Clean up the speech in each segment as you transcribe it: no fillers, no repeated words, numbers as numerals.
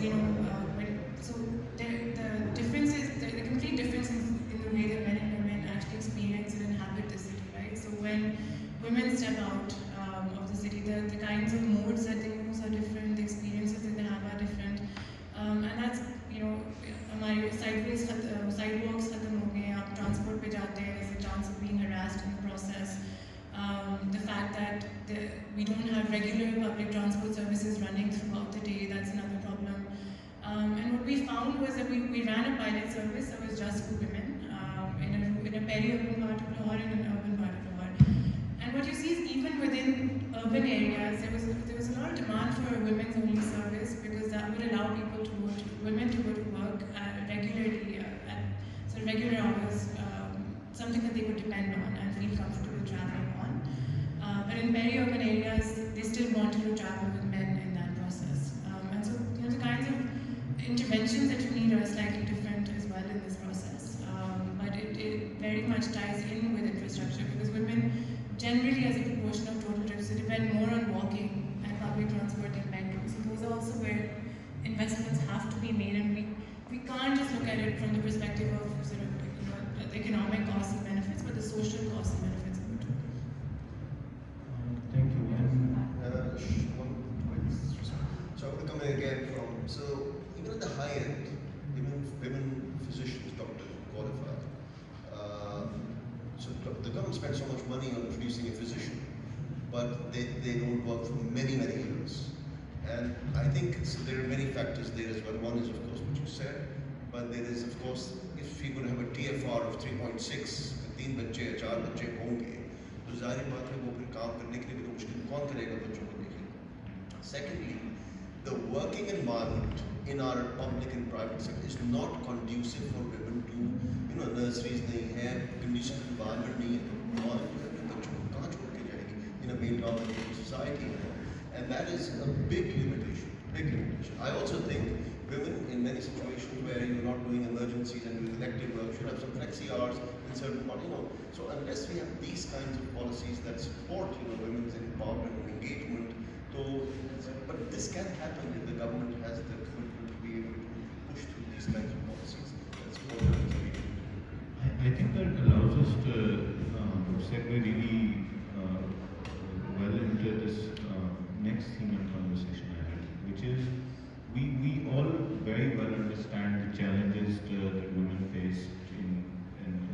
is, so the difference is, the complete difference in the way that men and women actually experience and inhabit the city, right? So when women step out of the city, the kinds of modes that they use are different, the experiences that they have are different, and that's, हमारे sidewalks खत्म हो गए, आप transport पे जाते हैं, there's a chance of being harassed in the process. The fact that we don't have regular public transport services running throughout the day, that's another problem. And what we found was that we ran a pilot service that was just for women in a peri-urban part of Lahore and an urban part of Lahore. And what you see is even within urban areas, there was a lot of demand for a women's only service because that would allow women to go to work regularly at sort of regular hours, something that they would depend on and feel comfortable traveling on. But in peri-urban areas, they still wanted to travel with men in that process. And so, the kinds of interventions that you need are slightly different as well in this process. But it very much ties in with infrastructure because women generally, as a proportion of total trips, they depend more on walking and public transport than men do. So those are also where investments have to be made, and we can't just look at it from the perspective of sort of the economic costs and benefits, but the social costs and benefits of it. Thank you. So I'm going to come in again so even at the high end, even women physicians, doctors, qualified. So the government spends so much money on producing a physician, but they don't work for many, many years. And I think so there are many factors there as well. One is, of course, what you said, but there is, of course, if we could have a TFR of 3.6, 3 बच्चे या 4 बच्चे होंगे, तो ज़ाहिर बात है वो फिर काम करने के लिए भी तो मुश्किल कौन करेगा बच्चों को देखेगा. Secondly, the working environment in our public and private sector is not conducive for women to, nurseries नहीं है, conditioned environment नहीं है, तो कौन बच्चों को कहाँ छोड़ के जाएगी in a male-dominated society, and that is a big limitation. Big limitation. I also think women in many situations where you're not doing emergencies and doing elective work should have some flexi hours in certain part, So unless we have these kinds of policies that support, women's empowerment and engagement, but this can happen if the government has the commitment to be able to push through these kinds of policies that support women's. I think that allows us to segue really well into this next theme of conversation I had, which is we all very well understand the challenges that women face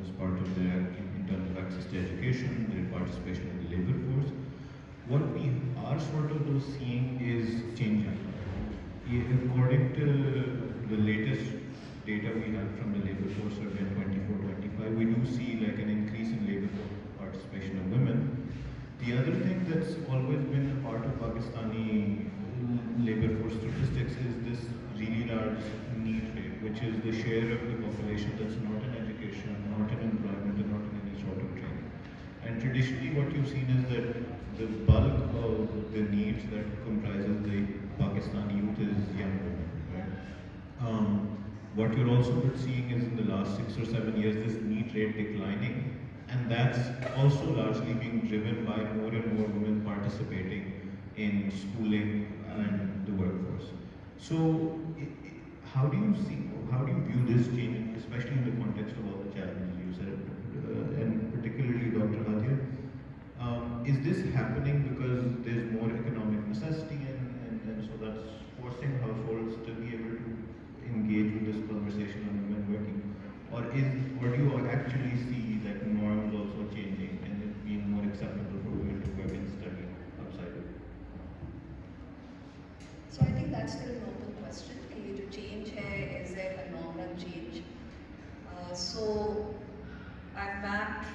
as part of in terms of access to education, their participation in the labor force. What we are sort of seeing is changing. According to the latest data we have from the labor force survey in 24-25, we do see like an increase in labor participation of women. The other thing that's always been a part of Pakistani labor force statistics is this really large need rate, which is the share of the population that's not in education, not in employment, and not in any sort of training. And traditionally what you've seen is that the bulk of the needs that comprises the Pakistani youth is young women, right? What you're also seeing is in the last 6 or 7 years this need rate declining, and that's also largely being driven by more and more women participating in schooling and the workforce. So how do you view this change, especially in the context of all the challenges you said, and particularly Dr. Hadia? Is this happening because there's more economic necessity and so that's forcing households to be able to engage with this conversation on women working? Or do you actually see that norms also changing and it being more acceptable for women to work and study outside? So I think that's still an open question. कि ये जो change है, is it a normal change? So I've mapped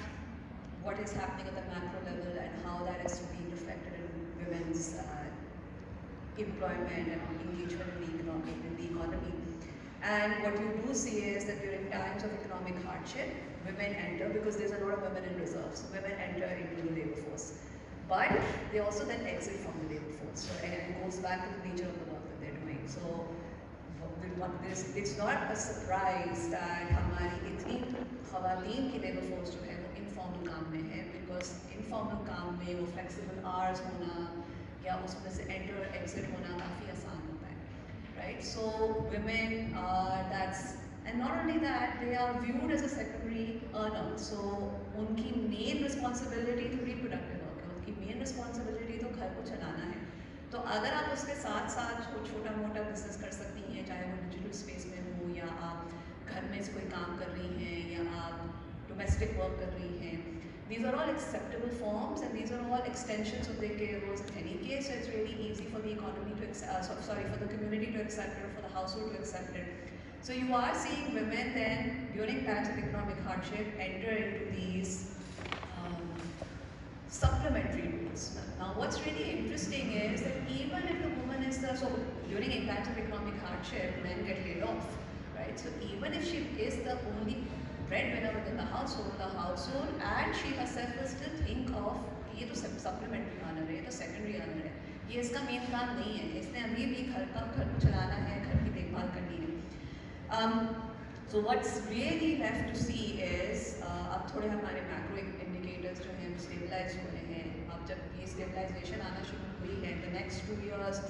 what is happening at the macro level and how that is being reflected in women's employment and engagement in the economy. And what you do see is that during times of economic hardship, women enter, because there's a lot of women in reserves, so women enter into the labor force. But they also then exit from the labor force. So again, it goes back to the nature of the work that they're doing. So it's not a surprise that हमारी इतनी ख़वातीन की labor force जो है वो informal काम में है, because informal काम में वो flexible hours होना या उसमें से enter exit होना काफ़ी आसान होता है, right? So women, and not only that, they are viewed as a secondary earner. So उनकी main responsibility तो reproductive work है, उनकी main responsibility तो घर को चलाना है. तो अगर आप उसके साथ साथ छोटा मोटा बिजनेस कर सकती हैं, चाहे वो डिजिटल स्पेस में हो या आप घर में से कोई काम कर रही हैं या आप डोमेस्टिक वर्क कर रही हैं, these are all acceptable forms and these are all extensions of their care roles in any case. So it's really easy for the economy to for the community to accept it or for the household to accept it. So you are seeing women then during times of economic hardship enter into these supplementary roles. Now what's really interesting is that even if the woman is during times of economic hardship, men get laid off, right? So even if she is the only breadwinner within the household, and she herself will still think of ये तो supplementary earner है, ये तो secondary earner है, ये इसका main काम नहीं है, इसने अभी भी घर को चलाना है, घर की देखभाल करनी है. So what's really left to see is अब थोड़े हमारे macro indicators जो हैं stabilize हो रहे हैं. अब जब ये stabilization आना शुरू हुई है, the next 2 years